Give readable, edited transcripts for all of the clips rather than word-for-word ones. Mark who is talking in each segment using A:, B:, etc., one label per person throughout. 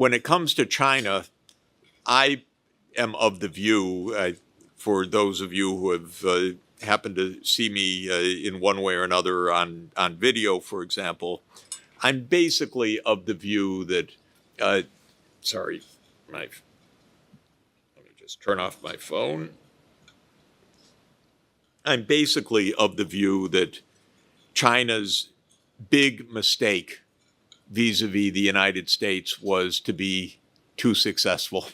A: when it comes to China, I am of the view, for those of you who have happened to see me in one way or another on video, for example, I'm basically of the view that, sorry, let me just turn off my phone. I'm basically of the view that China's big mistake vis-a-vis the United States was to be too successful.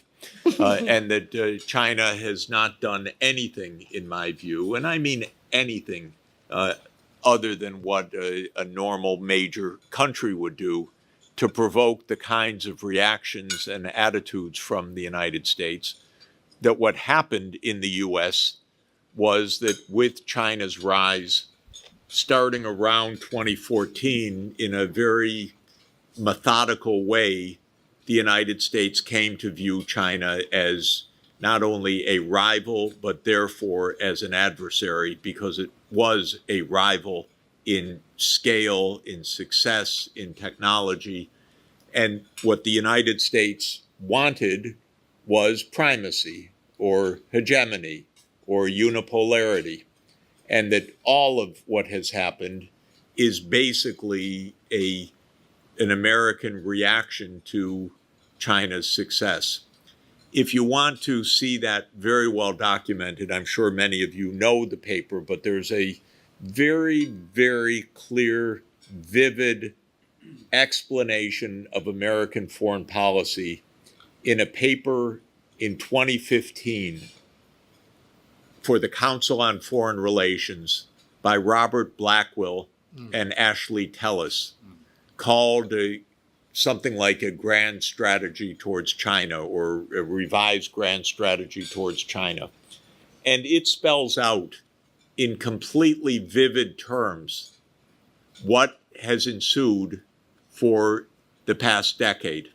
A: And that China has not done anything, in my view, and I mean anything other than what a normal major country would do to provoke the kinds of reactions and attitudes from the United States. That what happened in the U.S. was that with China's rise, starting around 2014, in a very methodical way, the United States came to view China as not only a rival, but therefore as an adversary, because it was a rival in scale, in success, in technology. And what the United States wanted was primacy or hegemony or unipolarity. And that all of what has happened is basically an American reaction to China's success. If you want to see that very well documented, I'm sure many of you know the paper, but there's a very, very clear, vivid explanation of American foreign policy in a paper in 2015 for the Council on Foreign Relations by Robert Blackwell and Ashley Tellis, called something like a grand strategy towards China, or a revised grand strategy towards China. And it spells out in completely vivid terms what has ensued for the past decade.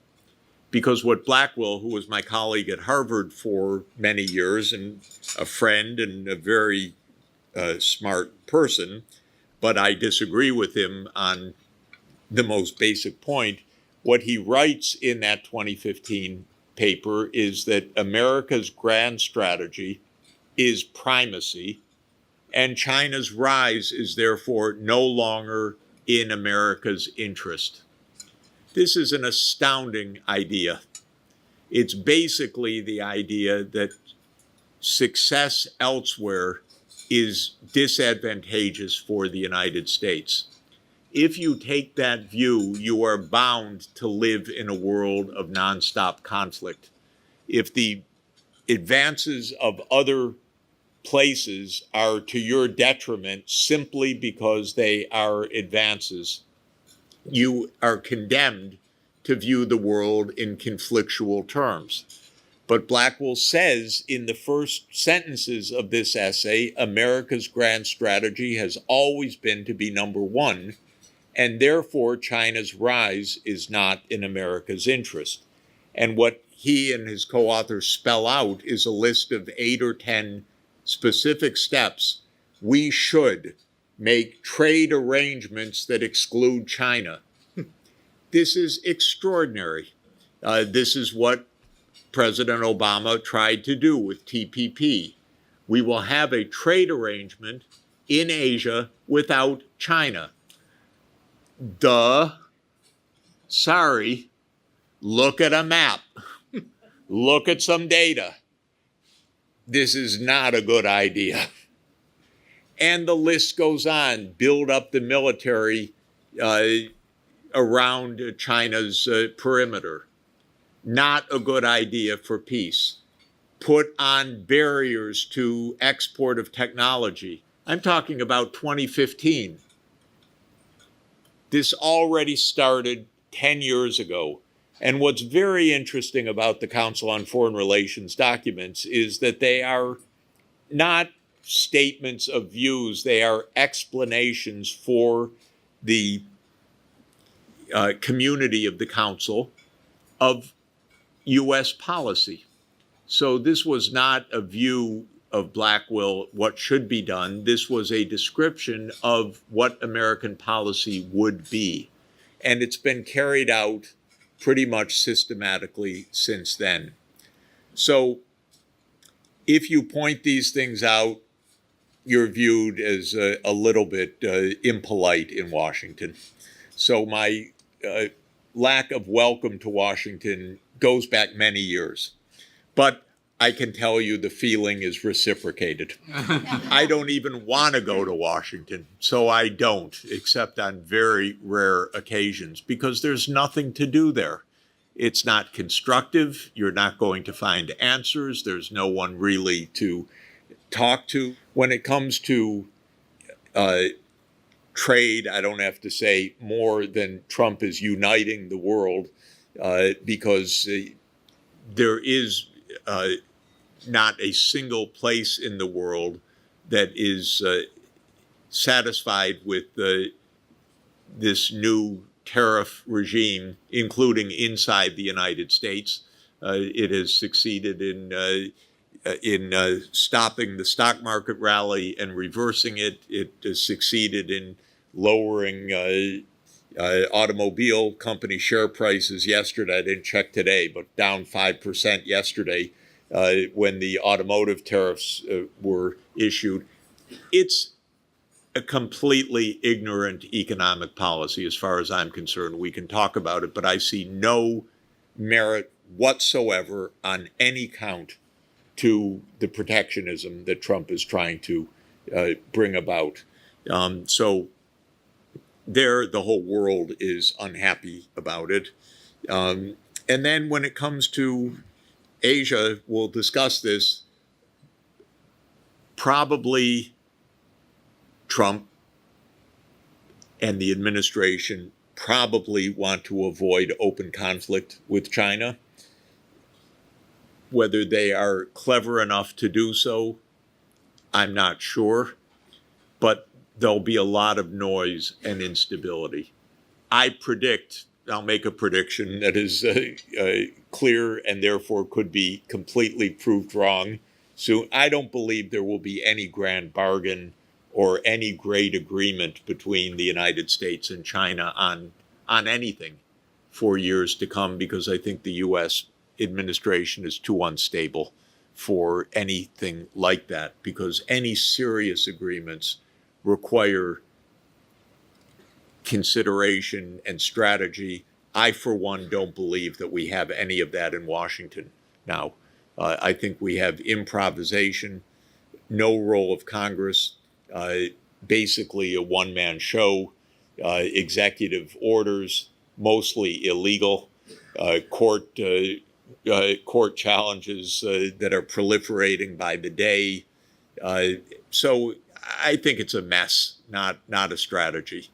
A: Because what Blackwell, who was my colleague at Harvard for many years and a friend and a very smart person, but I disagree with him on the most basic point. What he writes in that 2015 paper is that America's grand strategy is primacy, and China's rise is therefore no longer in America's interest. This is an astounding idea. It's basically the idea that success elsewhere is disadvantageous for the United States. If you take that view, you are bound to live in a world of nonstop conflict. If the advances of other places are to your detriment simply because they are advances, you are condemned to view the world in conflictual terms. But Blackwell says in the first sentences of this essay, America's grand strategy has always been to be number one, and therefore China's rise is not in America's interest. And what he and his co-authors spell out is a list of 8 or 10 specific steps. We should make trade arrangements that exclude China. This is extraordinary. This is what President Obama tried to do with TPP. We will have a trade arrangement in Asia without China. Duh. Sorry. Look at a map. Look at some data. This is not a good idea. And the list goes on. Build up the military around China's perimeter. Not a good idea for peace. Put on barriers to export of technology. I'm talking about 2015. This already started 10 years ago. And what's very interesting about the Council on Foreign Relations documents is that they are not statements of views, they are explanations for the community of the Council of U.S. policy. So this was not a view of Blackwell, what should be done. This was a description of what American policy would be. And it's been carried out pretty much systematically since then. So if you point these things out, you're viewed as a little bit impolite in Washington. So my lack of welcome to Washington goes back many years. But I can tell you the feeling is reciprocated. I don't even want to go to Washington, so I don't, except on very rare occasions, because there's nothing to do there. It's not constructive. You're not going to find answers. There's no one really to talk to. When it comes to trade, I don't have to say more than Trump is uniting the world because there is not a single place in the world that is satisfied with this new tariff regime, including inside the United States. It has succeeded in stopping the stock market rally and reversing it. It has succeeded in lowering automobile company share prices yesterday. I didn't check today, but down 5% yesterday when the automotive tariffs were issued. It's a completely ignorant economic policy as far as I'm concerned. We can talk about it, but I see no merit whatsoever on any count to the protectionism that Trump is trying to bring about. So there, the whole world is unhappy about it. And then when it comes to Asia, we'll discuss this, probably Trump and the administration probably want to avoid open conflict with China. Whether they are clever enough to do so, I'm not sure, but there'll be a lot of noise and instability. I'll make a prediction that is clear and therefore could be completely proved wrong. So I don't believe there will be any grand bargain or any great agreement between the United States and China on anything for years to come, because I think the U.S. administration is too unstable for anything like that, because any serious agreements require consideration and strategy. I, for one, don't believe that we have any of that in Washington now. I think we have improvisation, no role of Congress, basically a one-man show, executive orders, mostly illegal, court challenges that are proliferating by the day. So I think it's a mess, not a strategy.